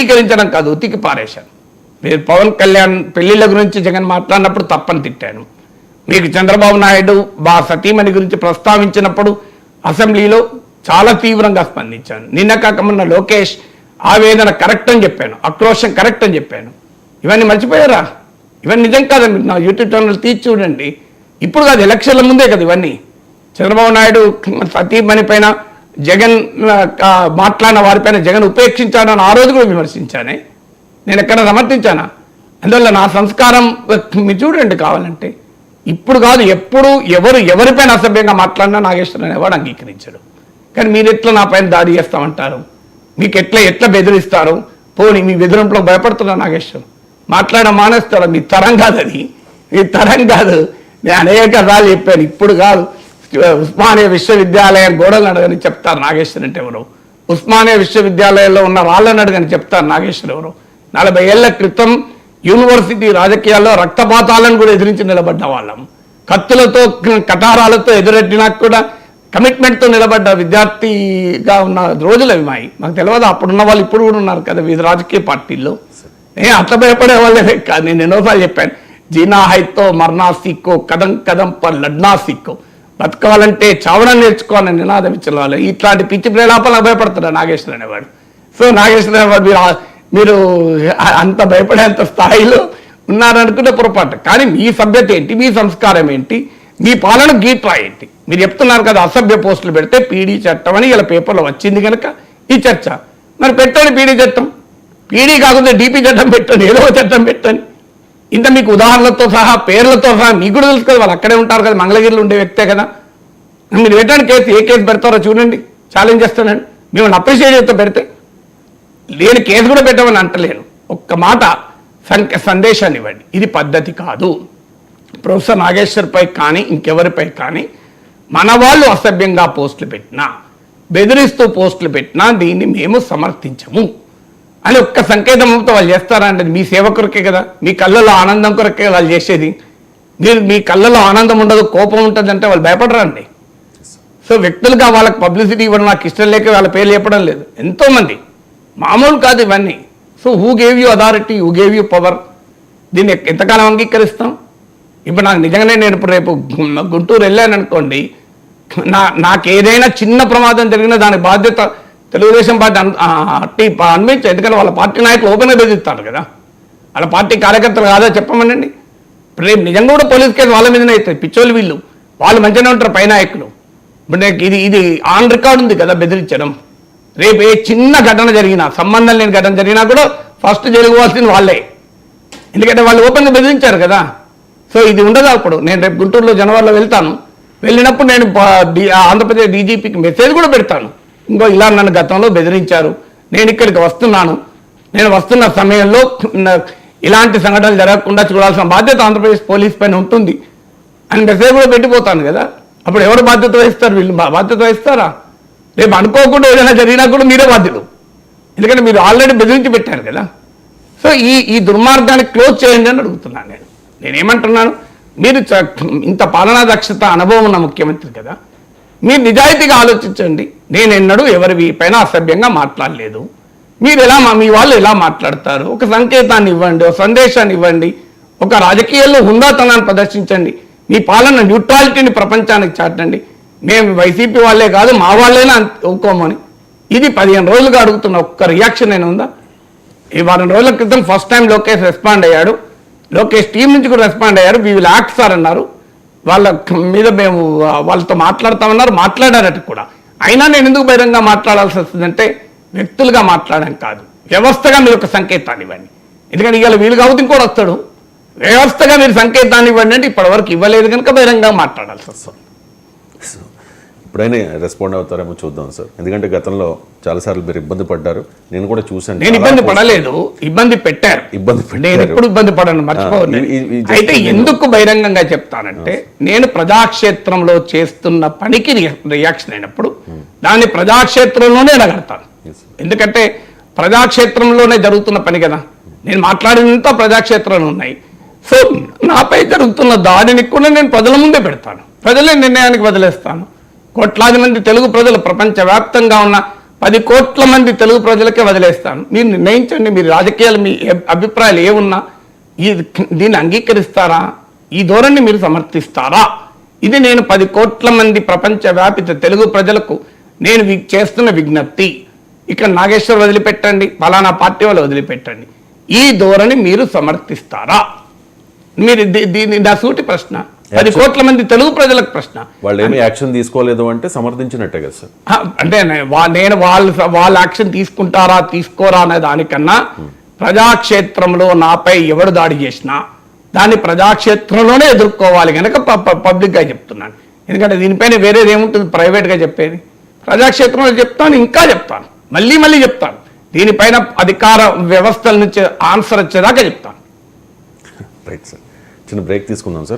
అంగీకరించడం కాదు, ఉతికి పారేశాను. మీరు పవన్ కళ్యాణ్ పెళ్లిళ్ళ గురించి జగన్ మాట్లాడినప్పుడు తప్పని తిట్టాను. మీకు చంద్రబాబు నాయుడు సతీమణి గురించి ప్రస్తావించినప్పుడు అసెంబ్లీలో చాలా తీవ్రంగా స్పందించాను. నిన్న కాక మొన్న లోకేష్ ఆవేదన కరెక్ట్ అని చెప్పాను, ఆక్రోశం కరెక్ట్ అని చెప్పాను. ఇవన్నీ మర్చిపోయారా? ఇవన్నీ నిజం కాదండి. నా యూట్యూబ్ ఛానల్ తీసి చూడండి. ఇప్పుడు కాదు, ఎలక్షన్ల ముందే కదా ఇవన్నీ. చంద్రబాబు నాయుడు సతీమణి పైన జగన్ మాట్లాడిన వారిపైన జగన్ ఉపేక్షించాడని ఆ రోజు కూడా విమర్శించానే. నేను ఎక్కడ సమర్థించానా? అందువల్ల నా సంస్కారం మీరు చూడండి కావాలంటే. ఇప్పుడు కాదు, ఎప్పుడు ఎవరిపైన అసభ్యంగా మాట్లాడినా నాగేశ్వరరావు ఎవరు అంగీకరించడు. కానీ మీరు ఎట్లా నా పైన దాడి చేస్తామంటారు? మీకు ఎట్లా బెదిరిస్తారు? పోనీ మీ బెదిరింపులో భయపడుతున్నా నాగేశ్వరం మాట్లాడడం మానేస్తారా? మీ తరం కాదు, అది మీ తరం కాదు. నేను అనేక సార్లు చెప్పాను. ఇప్పుడు కాదు, ఉస్మానియా విశ్వవిద్యాలయం గోడలను అడగని చెప్తారు నాగేశ్వర్ అంటే ఎవరు. ఉస్మానియా విశ్వవిద్యాలయంలో ఉన్న రాళ్ళని అడగని చెప్తారు నాగేశ్వర్ ఎవరు. 40 ఏళ్ల క్రితం యూనివర్సిటీ రాజకీయాల్లో రక్తపాతాలను కూడా ఎదిరించి నిలబడ్డ వాళ్ళం. కత్తులతో కటారాలతో ఎదురెట్టినా కూడా కమిట్మెంట్తో నిలబడ్డ విద్యార్థిగా ఉన్న రోజులు అవి మాకు తెలియదు. అప్పుడున్న వాళ్ళు ఇప్పుడు కూడా ఉన్నారు కదా వివిధ రాజకీయ పార్టీల్లో. అట్లా భయపడే వాళ్ళే కాదు. నేను ఎన్నోసార్లు చెప్పాను, జీనా హైతో మర్నా సీక్కో, కదం కదం పర్ లడ్నా సీక్కో. బతకాలంటే చావడం నేర్చుకోవాలని నినాదం ఇచ్చిన వాళ్ళు ఇట్లాంటి పిచ్చి ప్రేలాపాలకు భయపడతాడు నాగేశ్వర అనేవాడు. సో నాగేశ్వర అనేవాడు మీరు అంత భయపడేంత స్థాయిలో ఉన్నారనుకుంటే పొరపాటు. కానీ మీ సభ్యత ఏంటి, మీ సంస్కారం ఏంటి, మీ పాలన గీట్రా ఏంటి? మీరు చెప్తున్నారు కదా అసభ్య పోస్టులు పెడితే పీడీ చట్టం అని ఇలా పేపర్లో వచ్చింది కనుక ఈ చర్చ. మరి పెట్టండి పీడీ చట్టం. పీడీ కాకుండా డీపీ చట్టం పెట్టండి, ఏదో చట్టం పెట్టండి. ఇంత మీకు ఉదాహరణలతో సహా పేర్లతో సహా మీకు కూడా తెలుసు కదా, వాళ్ళు అక్కడే ఉంటారు కదా, మంగళగిరిలో ఉండే వ్యక్తే కదా. మీరు పెట్టండి కేసు, ఏ కేసు పెడతారో చూడండి, ఛాలెంజ్ చేస్తానండి. మిమ్మల్ని అప్రిషియేట్ చేస్తే పెడితే. లేని కేసు కూడా పెట్టమని అంటలేను. ఒక్క మాట సందేశాన్ని ఇవ్వండి. ఇది పద్ధతి కాదు. ప్రొఫెసర్ నాగేశ్వర్పై కానీ ఇంకెవరిపై కానీ మన వాళ్ళు అసభ్యంగా పోస్టులు పెట్టినా, బెదిరిస్తూ పోస్టులు పెట్టినా దీన్ని మేము సమర్థించము అని ఒక్క సంకేతంతో వాళ్ళు చేస్తారంటే మీ సేవ కొరకే కదా, మీ కళ్ళలో ఆనందం కొరకే వాళ్ళు చేసేది. మీ కళ్ళలో ఆనందం ఉండదు, కోపం ఉంటుంది అంటే వాళ్ళు భయపడరండి. సో వ్యక్తులుగా వాళ్ళకి పబ్లిసిటీ ఇవ్వడం నాకు ఇష్టం లేక వాళ్ళ పేర్లు చెప్పడం లేదు. ఎంతోమంది, మామూలు కాదు ఇవన్నీ. So who gave you authority, who gave you power? దీన్ని ఎంతకాలం అంగీకరిస్తాం? ఇప్పుడు నాకు నిజంగానే నేను ఇప్పుడు రేపు గుంటూరు వెళ్ళాను అనుకోండి, నాకు ఏదైనా చిన్న ప్రమాదం జరిగినా దానికి బాధ్యత తెలుగుదేశం పార్టీ అనిపించు. ఎందుకంటే వాళ్ళ పార్టీ నాయకులు ఓపెన్గా బెదిరిస్తారు కదా, వాళ్ళ పార్టీ కార్యకర్తలు కాదా చెప్పమనండి. ఇప్పుడు రేపు నిజంగా కూడా పోలీస్ కేసు వాళ్ళ మీదనే అవుతుంది. పిచ్చోళ్ళు వీళ్ళు, వాళ్ళు మంచిగానే ఉంటారు పై నాయకులు. ఇప్పుడు ఇది ఆన్ రికార్డు ఉంది కదా బెదిరించడం. రేపు ఏ చిన్న ఘటన జరిగినా, సంబంధం లేని ఘటన జరిగినా కూడా ఫస్ట్ జరగవలసింది వాళ్ళే. ఎందుకంటే వాళ్ళు ఓపెన్గా బెదిరించారు కదా. సో ఇది ఉండదు. అప్పుడు నేను రేపు గుంటూరులో జనవరిలో వెళ్తాను. వెళ్ళినప్పుడు నేను ఆంధ్రప్రదేశ్ డీజీపీకి మెసేజ్ కూడా పెడతాను. ఇంకో ఇలా నన్ను గతంలో బెదిరించారు, నేను ఇక్కడికి వస్తున్నాను, నేను వస్తున్న సమయంలో ఇలాంటి సంఘటనలు జరగకుండా చూడాల్సిన బాధ్యత ఆంధ్రప్రదేశ్ పోలీస్ పైన ఉంటుంది అని మెసేజ్ కూడా పెట్టిపోతాను కదా. అప్పుడు ఎవరు బాధ్యత వహిస్తారు? వీళ్ళు బాధ్యత వహిస్తారా? రేపు అనుకోకుండా ఏదైనా జరిగినా కూడా మీరే బాధ్యులు, ఎందుకంటే మీరు ఆల్రెడీ బెదిరించి పెట్టారు కదా. సో ఈ దుర్మార్గాన్ని క్లోజ్ చేయండి అని అడుగుతున్నాను. నేనేమంటున్నాను, మీరు ఇంత పాలనా దక్షత అనుభవం ఉన్న ముఖ్యమంత్రి కదా, మీరు నిజాయితీగా ఆలోచించండి. నేను ఎన్నడూ ఎవరి పైన అసభ్యంగా మాట్లాడలేదు. మీరు మీ వాళ్ళు ఎలా మాట్లాడతారు? ఒక సంకేతాన్ని ఇవ్వండి, ఒక సందేశాన్ని ఇవ్వండి, ఒక రాజకీయాల్లో హుందాతనాన్ని ప్రదర్శించండి, మీ పాలన న్యూట్రాలిటీని ప్రపంచానికి చాటండి. మేము వైసీపీ వాళ్ళే కాదు మా వాళ్ళైనా ఒప్పుకోమని. ఇది 15 రోజులుగా అడుగుతున్న ఒక్క రియాక్షన్ అయినా ఉందా? ఈ 10 రోజుల క్రితం ఫస్ట్ టైం లోకేష్ రెస్పాండ్ అయ్యాడు. లోకేష్ టీం నుంచి కూడా రెస్పాండ్ అయ్యారు. వీ విల్ యాక్ట్ సార్ అన్నారు. వాళ్ళ మీద మేము వాళ్ళతో మాట్లాడతామన్నారు, మాట్లాడారట కూడా. అయినా నేను ఎందుకు బహిరంగంగా మాట్లాడాల్సి వస్తుందంటే వ్యక్తులుగా మాట్లాడడం కాదు, వ్యవస్థగా మీరు ఒక సంకేతాన్ని ఇవ్వండి. ఎందుకంటే ఇవాళ వీలు కాబట్టి ఇంకోటి వస్తాడు. వ్యవస్థగా మీరు సంకేతాన్ని ఇవ్వండి అంటే ఇప్పటివరకు ఇవ్వలేదు కనుక బహిరంగంగా మాట్లాడాల్సి వస్తుంది. ఇప్పుడైనా రెస్పాండ్ అవుతారేమో చూద్దాం సార్. ఎందుకంటే గతంలో చాలాసార్లు మీరు ఇబ్బంది పడ్డారు, నేను కూడా చూశాను. నేను ఇబ్బంది పడలేదు, ఇబ్బంది పెట్టారు. నేను ఎప్పుడు ఇబ్బంది పడను, మర్చిపోను. అయితే ఎందుకు బహిరంగంగా చెప్తానంటే, నేను ప్రజాక్షేత్రంలో చేస్తున్న పనికి రియాక్షన్ అయినప్పుడు దాన్ని ప్రజాక్షేత్రంలోనే ఎడగడతాను. ఎందుకంటే ప్రజాక్షేత్రంలోనే జరుగుతున్న పని కదా, నేను మాట్లాడినంత ప్రజాక్షేత్రంలో ఉన్నాయి. సో నాపై జరుగుతున్న దాడిని కూడా నేను ప్రజల ముందే పెడతాను, ప్రజలే నిర్ణయానికి వదిలేస్తాను. కోట్లాది మంది తెలుగు ప్రజలు, ప్రపంచవ్యాప్తంగా ఉన్న 10 కోట్ల మంది తెలుగు ప్రజలకే వదిలేస్తాను, మీరు నిర్ణయించండి. మీరు రాజకీయాలు మీ అభిప్రాయాలు ఏమున్నా దీన్ని అంగీకరిస్తారా? ఈ ధోరణి మీరు సమర్థిస్తారా? ఇది నేను 10 కోట్ల మంది ప్రపంచవ్యాపిత తెలుగు ప్రజలకు నేను చేస్తున్న విజ్ఞప్తి. ఇక్కడ నాగేశ్వర్ వదిలిపెట్టండి, ఫలానా పార్టీ వాళ్ళు వదిలిపెట్టండి. ఈ ధోరణి మీరు సమర్థిస్తారా? మీరు దీని నా సూటి ప్రశ్న, 10 కోట్ల మంది తెలుగు ప్రజలకు ప్రశ్న. వాళ్ళు ఏమి యాక్షన్ తీసుకోలేదు అంటే సమర్థించినట్టే కదా సార్. అంటే నేను వాళ్ళ యాక్షన్ తీసుకుంటారా తీసుకోరా అనే దానికన్నా ప్రజాక్షేత్రంలో నాపై ఎవడు దాడి చేసినా దాన్ని ప్రజాక్షేత్రంలోనే ఎదుర్కోవాలి కనుక పబ్లిక్గా చెప్తున్నాను. ఎందుకంటే దీనిపైన వేరేది ఏముంటుంది ప్రైవేట్గా చెప్పేది? ప్రజాక్షేత్రంలో చెప్తాను, ఇంకా చెప్తాను, మళ్ళీ చెప్తాను. దీనిపైన అధికార వ్యవస్థల నుంచి ఆన్సర్ వచ్చేదాకా చెప్తాను. రైట్ సార్, చిన్న బ్రేక్ తీసుకుందాం సార్.